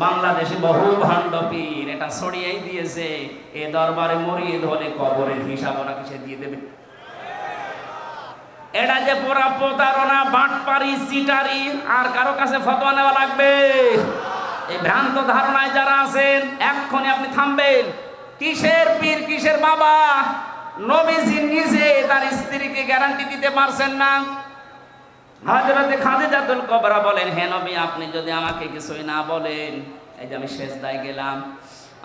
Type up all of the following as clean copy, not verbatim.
বাংলাদেশে বহু ভণ্ড পীর এটা ছড়িয়েই দিয়েছে, এ দরবারে মুরিদ হলে কবরের হিসাব ওনাকে সে দিয়ে দেবে। এটা যে পুরা প্রতারণা, বাটপারি, চিটারি, আর কারো কাছে ফতোয়া নেওয়া লাগবে? এই ভ্রান্ত ধারণায় যারা আছেন এক্ষুনি আপনি থামবেন। কিসের পীর, কিসের বাবা? নবীজি নিজে তার স্ত্রীকে গ্যারান্টি দিতে পারছেন না। হযরতে খাদিজাতুল কুবরা বলেন, হে নবী, আপনি যদি আমাকে কিছুই না বলেন, এই যে আমি সেজদায় গেলাম,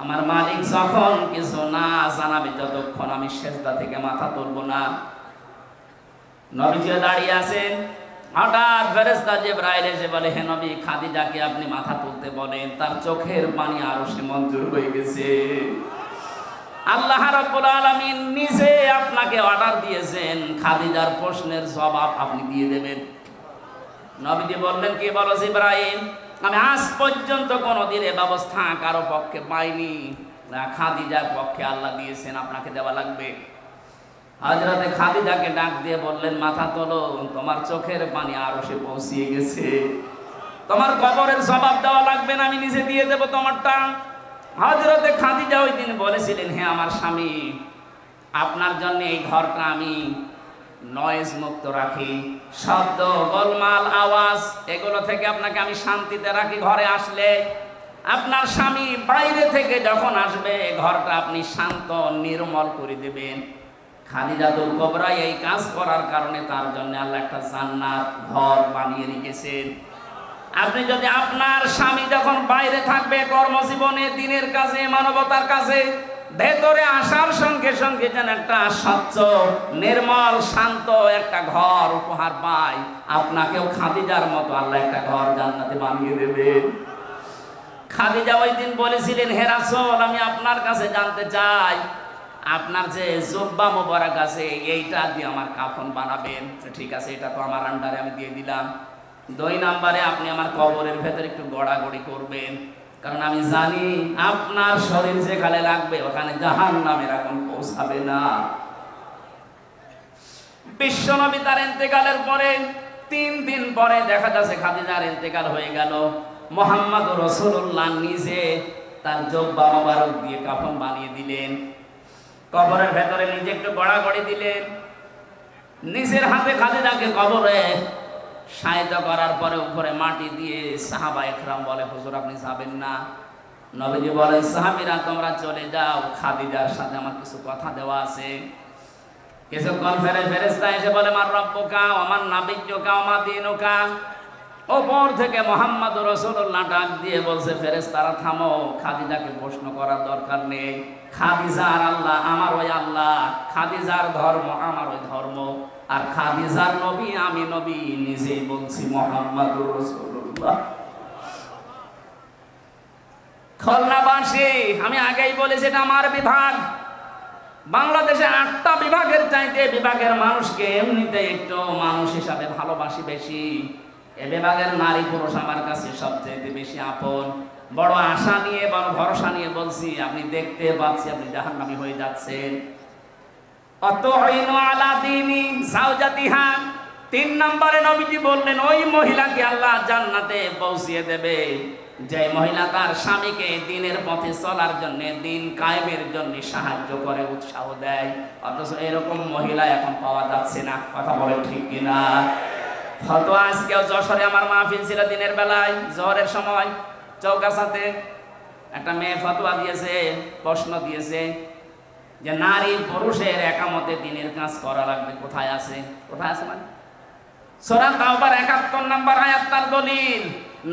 আমার মালিক যখন কিছু না জানাবে যতক্ষণ আমি সেজদা থেকে মাথা তুলব না। নবীজি দাঁড়িয়ে আছেন, হঠাৎ ফেরেশতা জিবরাইল এসে বলে, হে নবী, খাদিজাকে আপনি মাথা তুলতে বলেন, তার চোখের পানি আরো সে মঞ্জুর হয়ে গেছে। আল্লাহ রাব্বুল আলামিন নিজে আপনাকে অর্ডার দিয়েছেন, খাদিজার প্রশ্নের জবাব আপনি দিয়ে দেবেন। নবীজি বললেন, কি বলো জিবরাইল? আমি আজ পর্যন্ত কোনোদিন এ ব্যবস্থা কারো পক্ষে পাইনি, খাদিজার পক্ষে আল্লাহ দিয়েছেন, আপনাকে দেওয়া লাগবে। হযরতে খাদিজাকে ডাক দিয়ে বললেন, মাথা তোলো, তোমার চোখের পানি আরো সে পৌঁছিয়ে গেছে, তোমার কবরের জবাব দেওয়া লাগবে না, আমি নিজে দিয়ে দেব তোমারটা। হযরতে খাদিজা ওই দিন বলেছিলেন, হে আমার স্বামী, আপনার জন্য এই ঘরটা আমি নয়েজ মুক্ত রাখি, শব্দ, গোলমাল, আওয়াজ এগুলো থেকে আপনাকে আমি শান্তিতে রাখি। ঘরে আসলে আপনার স্বামী বাইরে থেকে যখন আসবে, ঘরটা আপনি শান্ত নির্মল করে দেবেন। খাদিজাতুল কুবরা এই কাজ করার কারণে তার জন্য আল্লাহ একটা জান্নাত ঘর বানিয়ে রেখেছেন। আপনি যদি আপনার স্বামী যখন বাইরে থাকবে কর্মজীবনে, দিনের কাজে, মানবতার কাজে, ভেতরে আসার সঙ্গে সঙ্গে যেন একটা স্বচ্ছ, নির্মল, শান্ত একটা ঘর উপহার পায়, আপনাকেও খাদিজার মতো আল্লাহ একটা ঘর জান্নাতে বানিয়ে দেবেন। খাদিজা ওই দিন বলেছিলেন, হে রাসূল, আমি আপনার কাছে জানতে চাই, আপনার যে জুব্বা মোবারক আছে এইটা দিয়ে আমার কাফন বানাবেন। ঠিক আছে, এটা তো আমার আন্ডারে, আমি দিয়ে দিলাম। 2 নম্বরে আপনি আমার কবরের ভেতরে একটু গড়াগড়ি করবেন, কারণ আমি জানি আপনার শরীর যেখানে লাগবে ওখানে জাহান্নামের আগুন পৌঁছাবে না। বিশ্বনবী তার ইন্তেকালের পরে 3 দিন পরে দেখা যাচ্ছে খাদিজার ইন্তেকাল হয়ে গেল। মুহাম্মদুর রাসূলুল্লাহ নিজে তার জুব্বা মোবারক দিয়ে কাফন বানিয়ে দিলেন, কবরের ভেতরে নিজে একটু গড়াগড়ি দিলেন, নিজের হাতে খাদিজাকে কবরে শায়িত করার পরে উপরে মাটি দিয়ে সাহাবা একরাম বলে, হুজুর আপনি যাবেন না? নবীজি বলেন, সাহাবীরা তোমরা চলে যাও, খাদিজার সাথে আমার কিছু কথা দেওয়া আছে। কিছুক্ষণ ফেরেশতা এসে বলে, মার রব্বুকা ওয়া মান নাবিয়্যুকা ওয়া মা দীনুকা। ওপর থেকে মুহাম্মদুর রাসূলুল্লাহ ডাক দিয়ে বলছে, ফেরেশতারা থামো, খাদিজাকে প্রশ্ন করার দরকার নেই। খাদিজার আল্লাহ আমার ওই আল্লাহ, খাদিজার ধর্ম আমার ওই ধর্ম, আর খাদিজার নবী আমি নবী, নিজেই বলছি মুহাম্মদুর রাসূলুল্লাহ। খুলনাবাসী, আমি আগেই বলেছি এটা আমার বিভাগ। বাংলাদেশে 8টা বিভাগের চাইতে বিভাগের মানুষকে এমনিতে একটু মানুষ হিসাবে ভালোবাসি বেশি। এ বিভাগের নারী পুরুষ আমার কাছে সবচেয়ে বেশি আপন। বড় আশা নিয়ে, বড় ভরসা নিয়ে বলছি, আপনি দেখতে পাচ্ছি আপনি জাহান্নামী হয়ে যাচ্ছেন। অতঈনু আলা দীনি যাওজাতিহা। 3 নম্বরে নবীজি বললেন, ওই মহিলাকে আল্লাহ জান্নাতে পৌঁছিয়ে দেবে যে মহিলা তার স্বামীকে দ্বীনের পথে চলার জন্য, দ্বীন কায়েমের জন্য সাহায্য করে, উৎসাহ দেয়। অথচ এরকম মহিলা এখন পাওয়া যাচ্ছে না। কথা বলে ঠিক কিনা? ফতোয়া আজকেও যশোরে আমার মাহফিল ছিল দিনের বেলায়, জোহরের সময় চৌকাছাতে একটা মেয়ে ফতোয়া দিয়েছে, প্রশ্ন দিয়েছে যে নারী পুরুষের একামতে দ্বীনের কাজ করা লাগবে। কোথায় আছে? কোথায় আছে মানে সূরা তাওবার 71 নম্বর আয়াত তার দলিল।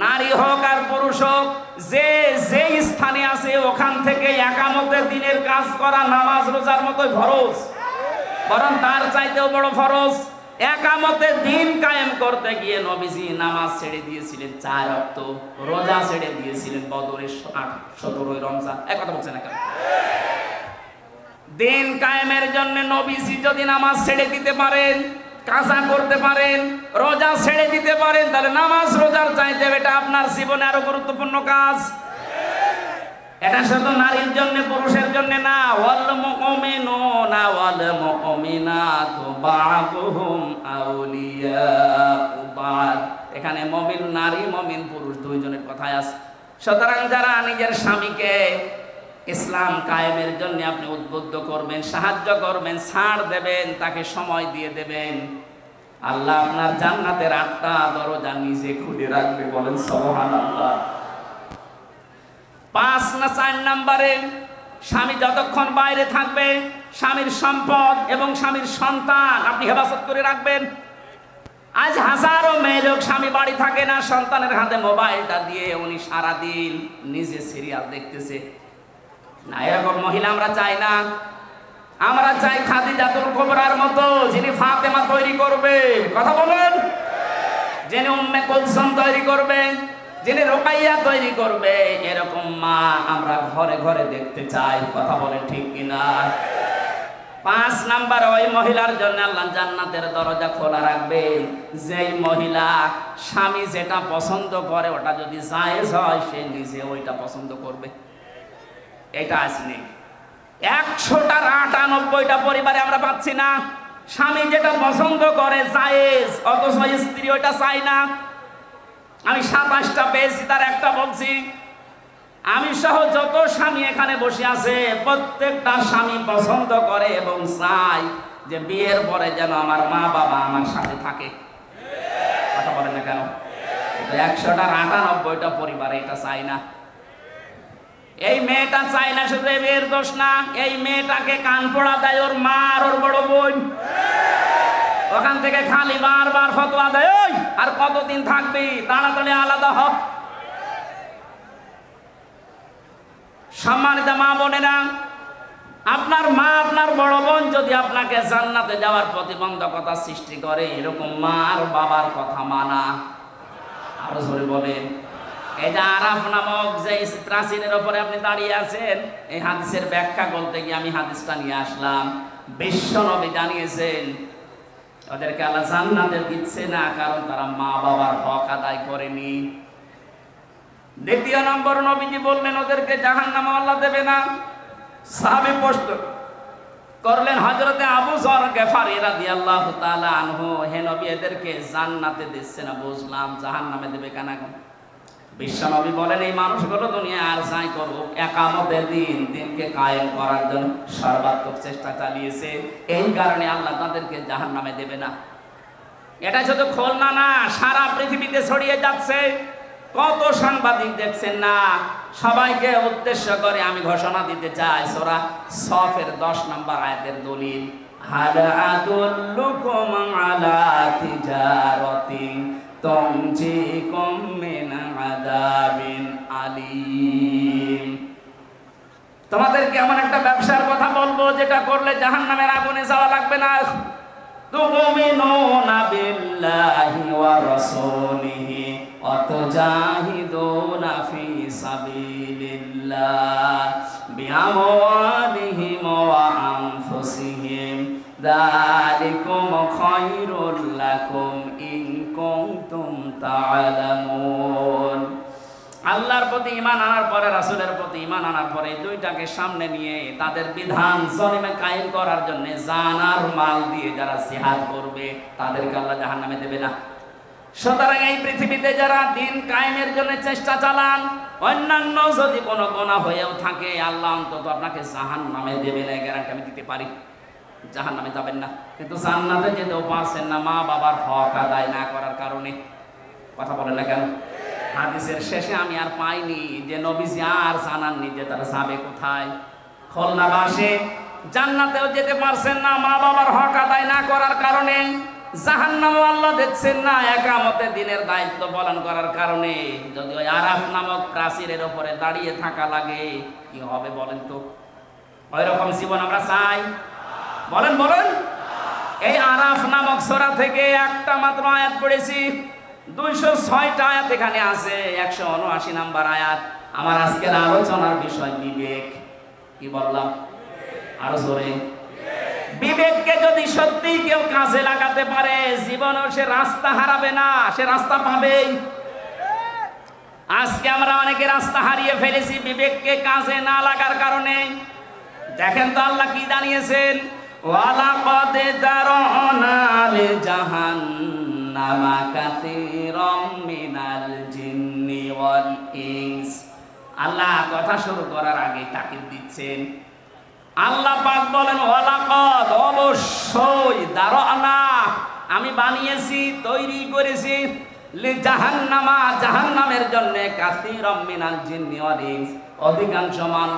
নারী হোক আর পুরুষ হোক, যে যে স্থানে আছে ওখান থেকে একামতে দ্বীনের কাজ করা নামাজ রোজার মতোই ফরজ, বরং তার চাইতেও বড় ফরজ। একামতে দ্বীন কায়েম করতে গিয়ে নবীজি নামাজ ছেড়ে দিয়েছিলেন 4 ওয়াক্ত, রোজা ছেড়ে দিয়েছিলেন বদরের 17 রমজান। এক কথা বলছেন না কেন? দ্বীন কায়েমের জন্য নবীজি যদি নামাজ ছেড়ে দিতে পারেন, কাজা করতে পারেন, রোজা ছেড়ে দিতে পারেন, তাহলে নামাজ রোজার চাইতে এটা আপনার জীবনে আরো গুরুত্বপূর্ণ কাজ। এটা শুধু নারীর জন্য, পুরুষের জন্য না। ওয়াল মুমিনুনা ওয়াল মুমিনাতু বা'দুহুম আউলিয়াউ বা'দ। এখানে মুমিন নারী, মুমিন পুরুষ দুইজনের কথাই আছে। সুতরাং যারা নিজের স্বামীকে ইসলাম কায়েমের জন্য আপনি উদ্বুদ্ধ করবেন, সাহায্য করবেন, ছাড় দেবেন, তাকে সময় দিয়ে দেবেন, আল্লাহ আপনার জান্নাতের 8টা দরজা নিজে খুলে রাখবে। বলেন সুবহানাল্লাহ। 5 না 4 নম্বরে, স্বামী যতক্ষণ বাইরে থাকবে স্বামীর সম্পদ এবং স্বামীর সন্তান আপনি হেফাজত করে রাখবেন। আজ হাজারো মেয়ে লোক স্বামী বাড়ি থাকে না, সন্তানের হাতে মোবাইলটা দিয়ে উনি সারাদিন নিজে সিরিয়াল দেখতেছে। না, এরকম মহিলা আমরা চাই না। আমরা চাই খাদিজাতুল কুবরার মতো, যিনি ফাতেমা তৈরি করবে, কথা বলেন, যিনি উম্মে কুলসুম তৈরি করবে, যিনি রুকাইয়া তৈরি করবে, এরকম মা আমরা ঘরে ঘরে দেখতে চাই। কথা বলেন ঠিক কিনা? 5 নাম্বার, ওই মহিলার জন্য আল্লাহ জান্নাতের দরজা খোলা রাখবে যেই মহিলা স্বামী যেটা পছন্দ করে ওটা যদি জায়েজ হয় সে নিজে ওইটা পছন্দ করবে। এটা আসেনি। 100টার 98টা পরিবারে আমরা পাচ্ছি না স্বামী যেটা পছন্দ করে জায়েজ, অথচ স্ত্রী ওইটা চায় না। আমি 27টা পেয়েছি, তার একটা বলছি। আমি সহ যত স্বামী এখানে বসে আছে প্রত্যেকটা স্বামী পছন্দ করে এবং চায় যে বিয়ের পরে যেন আমার মা বাবা আমার সাথে থাকে। কথা বলেন না কেন? 100টার 98টা পরিবারে এটা চায় না। এই মেয়েটা চায় না, শুধু এই মেয়ের দোষ না, এই মেয়েটাকে কান পোড়া দেয় ওর মা আর ওর বড় বোন। ওখান থেকে খালি বারবার ফতোয়া দেয়, ওই আর কতদিন থাকবি, তাড়াতাড়ি আলাদা হ। সম্মানিত মা বোনেরা, আপনার মা আপনার বড় বোন যদি আপনাকে জান্নাতে যাওয়ার প্রতিবন্ধকতা সৃষ্টি করে, এরকম মা আর বাবার কথা মানা। আরো জোরে বলেন। এই যে আরাফ নামক যে প্রাচীরের উপরে আপনি দাঁড়িয়ে আছেন, এই হাদিসের ব্যাখ্যা বলতে গিয়ে আমি হাদিসটা নিয়ে আসলাম। বিশ্ব নবী জানিয়েছেন ওদেরকে আল্লাহ জান্নাতে দিচ্ছে না কারণ তারা মা বাবার হক আদায় করেনি। 2 নম্বর, নবীজি বললেন ওদেরকে জাহান্নামে আল্লাহ দেবে না। সাহাবী প্রশ্ন করলেন হযরতে আবু যর গিফারী রাদিয়াল্লাহু তাআলা আনহু, হে নবী এদেরকে জান্নাতে দিচ্ছে না বুঝলাম, জাহান্নামে দেবে কেন? বিশ্ব নবী বলেন এই মানুষগুলো দুনিয়া আর যাই করুক, একামতের দিনকে কায়েম করার জন্য সর্বাত্মক চেষ্টা চালিয়েছে, এই কারণে আল্লাহ তাদেরকে জাহান্নামে দেবে না। এটা শুধু খুলনা না, সারা পৃথিবীতে ছড়িয়ে যাচ্ছে। কত সাংবাদিক দেখছেন না, সবাইকে উদ্দেশ্য করে আমি ঘোষণা দিতে চাই, সূরা সফের 10 নম্বর আয়াতের দলিল, হাল আদুল্লুকুম আলা তিজারাতিন তুনজিকুম মিন আযাবিন আলীম। তোমাদেরকে এমন একটা ব্যবসার কথা বলবো যেটা করলে জাহান্নামের আগুনে যাওয়া লাগবে না। তুমিনুনা বিল্লাহি ওয়া রাসূলিহি ওয়া তুজাহিদুনা ফি সাবিলিল্লাহ বিআমওয়ালিহিম ওয়া আনফুসিহিম যালিকুম খায়রুল লাকুম ইন কুনতুম তা'লামুন। আল্লাহর প্রতি ঈমান আনার পরে, রাসূলের প্রতি ঈমান আনার পরে, দুইটাকে সামনে নিয়ে তাদের বিধান জমিনে কায়েম করার জন্য জান আর মাল দিয়ে যারা জিহাদ করবে তাদেরকে আল্লাহ জাহান্নামে দেবে না। সুতরাং এই পৃথিবীতে যারা দিন কায়েমের জন্য চেষ্টা চালান, অন্যান্য যদি কোনো গুনাহ হয়েও থাকে আল্লাহ অন্তত আপনাকে জাহান্নামে দেবে না, গ্যারান্টি আমি দিতে পারি। জাহান্নামে যাবেন না, কিন্তু জান্নাতে যেতেও পারছেন না মা বাবার হক আদায় না করার কারণে। কথা বলেন না কেন? হাদিসের শেষে আমি আর পাইনি যে নবীজি আর জানাননি যে তারা যাবে কোথায়। খুলনাবাসী জান্নাতেও যেতে পারছেন না মা বাবার হক আদায় না করার কারণে, জাহান্নামও আল্লাহ দেখছেন না একামতের দিনের দায়িত্ব পালন করার কারণে। যদি ওই আরাফ নামক প্রাচীরের উপরে দাঁড়িয়ে থাকা লাগে কি হবে বলেন তো? ওই রকম জীবন আমরা চাই? বলেন বলেন। এই আরাফ নামক সূরা থেকে একটা মাত্র আয়াত পড়েছি, 206টা আয়াত এখানে আছে, 179 নাম্বার আয়াত। আমার আজকের আলোচনার বিষয় বিবেক। কি বললাম? আরো জোরে। বিবেককে যদি সত্যি কেউ কাজে লাগাতে পারে জীবনেও সে রাস্তা হারাবে না, সে রাস্তা পাবেই। আজকে আমরা অনেকে রাস্তা হারিয়ে ফেলেছি বিবেককে কাজে না লাগার কারণে। দেখেন তো আল্লাহ কি জানিয়েছেন, ওয়ালাকাদ যারানা লিজাহান্নামা কাসীরাম মিনাল জিন্নি ওয়াল ইনস আল্লাহ কথা শুরু করার আগে তাকিদ দিচ্ছেন। আল্লাহ পাক বলেন ওয়ালাকাদ, অবশ্যই দারআনা, আমি বানিয়েছি, তৈরি করেছি, লি জাহান্নামা, জাহান্নামের জন্য কাসীরাম মিনাল জিন্নি ওয়াল ইনস, অধিকাংশ মানুষ